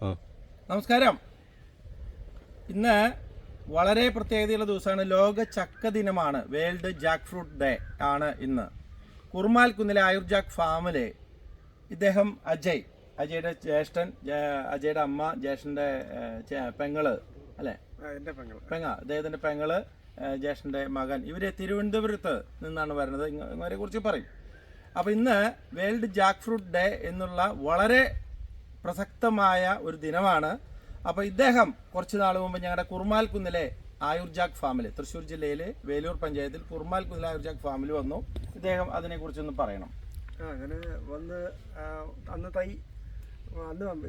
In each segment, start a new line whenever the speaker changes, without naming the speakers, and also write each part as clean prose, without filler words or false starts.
നമസ്കാരം. ഇന്ന് വളരെ പ്രത്യേകതയുള്ള ദിവസമാണ്. ലോക ചക്ക ദിനമാണ്. വേൾഡ് ജാക്ക് ഫ്രൂട്ട് ഡേ ആണ് ഇന്ന്. കുറുമാൽ കുന്നിലെ ആയുർജാക്ക് ഫാമിലെ ഇദ്ദേഹം അജയുടെ ജ്യേഷ്ഠൻ, അജയുടെ അമ്മ, ജ്യേഷ്ഠൻ്റെ പെങ്ങള് അല്ലേ, അദ്ദേഹത്തിൻ്റെ പെങ്ങള്, ജ്യേഷ്ഠൻ്റെ മകൻ, ഇവർ തിരുവനന്തപുരത്ത് നിന്നാണ് വരുന്നത്. ഇവരെ കുറിച്ച് പറയും. അപ്പോൾ ഇന്ന് വേൾഡ് ജാക്ക് ഫ്രൂട്ട് ഡേ എന്നുള്ള വളരെ പ്രസക്തമായ ഒരു ദിനമാണ്. അപ്പോൾ ഇദ്ദേഹം കുറച്ച് നാൾ മുമ്പ് ഞങ്ങളുടെ കുറുമാൽ കുന്നിലെ ആയുർജാക്ക് ഫാമിൽ, തൃശ്ശൂർ ജില്ലയിലെ വേലൂർ പഞ്ചായത്തിൽ കുറുമാൽ കുന്നിലെ ആയുർജാക്ക് ഫാമിൽ വന്നു. ഇദ്ദേഹം അതിനെക്കുറിച്ചൊന്ന് പറയണം.
അങ്ങനെ വന്ന് അന്ന്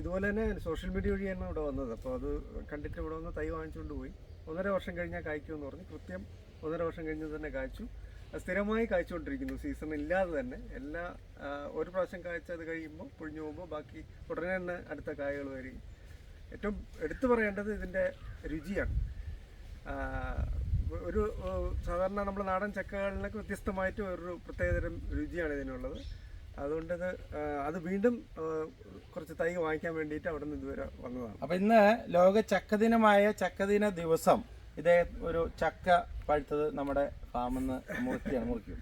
ഇതുപോലെ തന്നെ സോഷ്യൽ മീഡിയ വഴിയാണ് ഇവിടെ വന്നത്. അപ്പോൾ അത് കണ്ടിട്ട് ഇവിടെ വന്ന് തൈ വാങ്ങിച്ചുകൊണ്ട് പോയി. 1.5 വർഷം കഴിഞ്ഞാൽ കായ്ക്കുമെന്ന് പറഞ്ഞ് കൃത്യം 1.5 വർഷം കഴിഞ്ഞ് തന്നെ കായ്ച്ചു. സ്ഥിരമായി കായ്ച്ചുകൊണ്ടിരിക്കുന്നു. സീസൺ ഇല്ലാതെ തന്നെ ഒരു പ്രാവശ്യം കായ്ച്ചത് കഴിയുമ്പോൾ പൊഴിഞ്ഞു പോകുമ്പോൾ ബാക്കി ഉടനെ തന്നെ അടുത്ത കായകൾ വരും. ഏറ്റവും എടുത്തു പറയേണ്ടത് ഇതിൻ്റെ രുചിയാണ്. ഒരു സാധാരണ നമ്മൾ നാടൻ ചക്കകളിലൊക്കെ വ്യത്യസ്തമായിട്ട് ഒരു പ്രത്യേകതരം രുചിയാണ് ഇതിനുള്ളത്. അതുകൊണ്ട് അത് വീണ്ടും കുറച്ച് തൈ വാങ്ങിക്കാൻ വേണ്ടിയിട്ട് അവിടെ നിന്ന് ഇതുവരെ വന്നതാണ്.
അപ്പം ഇന്ന് ലോക ചക്കദിനമായ ചക്കദിന ദിവസം ഇതേ ഒരു ചക്ക പഴുത്തത് നമ്മുടെ ഫാമിൽ നിന്ന് മുറിക്കും.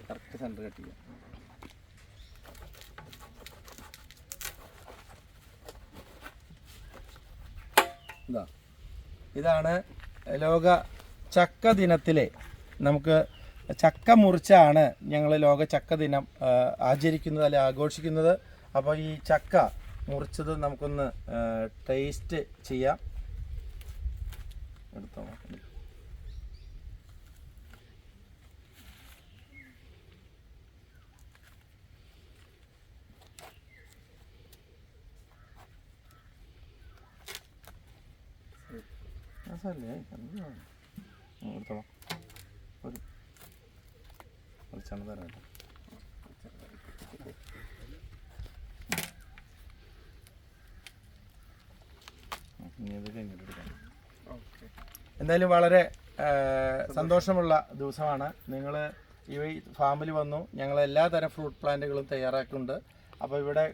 കറക്റ്റ് സെൻറ്റർ കട്ട് ചെയ്യാം. ഇതാണ് ലോക ചക്ക ദിനത്തിലെ നമുക്ക് ചക്ക മുറിച്ചാണ് ഞങ്ങൾ ലോക ചക്ക ദിനം ആചരിക്കുന്നത്, അല്ലെ ആഘോഷിക്കുന്നത്. അപ്പോൾ ഈ ചക്ക മുറിച്ചത് നമുക്കൊന്ന് ടേസ്റ്റ് ചെയ്യാം. എടുത്തോ. എടുത്തോളാം. ഒരു ചണ തരാം. എന്തായാലും വളരെ സന്തോഷമുള്ള ദിവസമാണ്. നിങ്ങൾ ഈ ഫാമിൽ വന്നു. ഞങ്ങൾ എല്ലാ തരം ഫ്രൂട്ട് പ്ലാന്റുകളും തയ്യാറാക്കുന്നുണ്ട്. അപ്പോൾ ഇവിടെ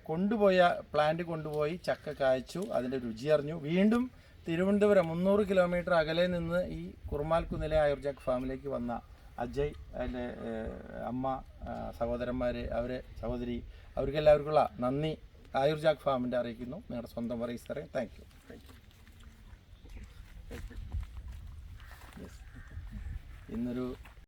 പ്ലാന്റ് കൊണ്ടുപോയി ചക്ക കായ്ച്ചു, അതിൻ്റെ രുചി അറിഞ്ഞു. വീണ്ടും തിരുവനന്തപുരം 300 കിലോമീറ്റർ അകലെ നിന്ന് ഈ കുറുമാൽ കുന്നിലെ ആയുർജാക്ക് ഫാമിലേക്ക് വന്ന അജയ്, അതിൻ്റെ അമ്മ, സഹോദരന്മാർ, സഹോദരി, അവർക്കെല്ലാവർക്കുള്ള നന്ദി ആയുർജാക്ക് ഫാമിൻ്റെ അറിയിക്കുന്നു. നിങ്ങളുടെ സ്വന്തം പറയും. Thank you. ഇന്നൊരു